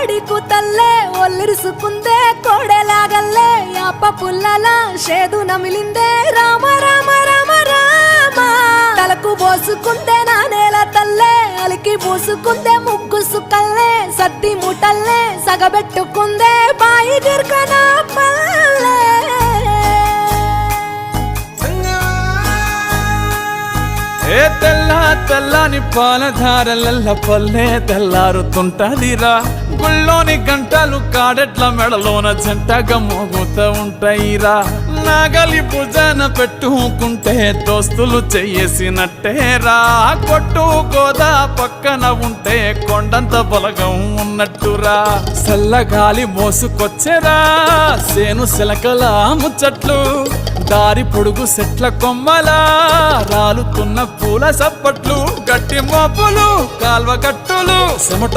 కోడి కూతల్లే ఒల్లిరుసుకుందే కోడెలాగల్లే యాప పుల్లల షేదు నమిలిందే రామ రామ రామ రామ తలకు పోసుకుందే నా నేల తల్లే అలికి పూసుకుందే ముగ్గు సుక్కల్లే సద్ది ముటల్లే సగబెట్టుకుందే బాయి గిర్కన పల్లె ఏ తెల్ల తెల్లని పాలధారలల్ల పల్లె తెల్లారుతుంటదిరా గుళ్ళోని గంటలు కాడెట్ల మెడలోన జంటగా మోగుతూ ఉంటాయిరా నాగలి భుజాన పెట్టుకుంటే దోస్తులు చెయ్యేసినట్టేరా కొట్టు గోదా పక్కన ఉంటే కొండంత బలగం ఉన్నట్టురా చల్లగాలి మోసుకొచ్చెరా సేను సిలకల ముచ్చట్లు దారి పొడుగు సెట్ల కొమ్మలా రాలుతున్న పూల సప్పట్లు గట్టి మోపులు కాల్వ గట్టులు చెమట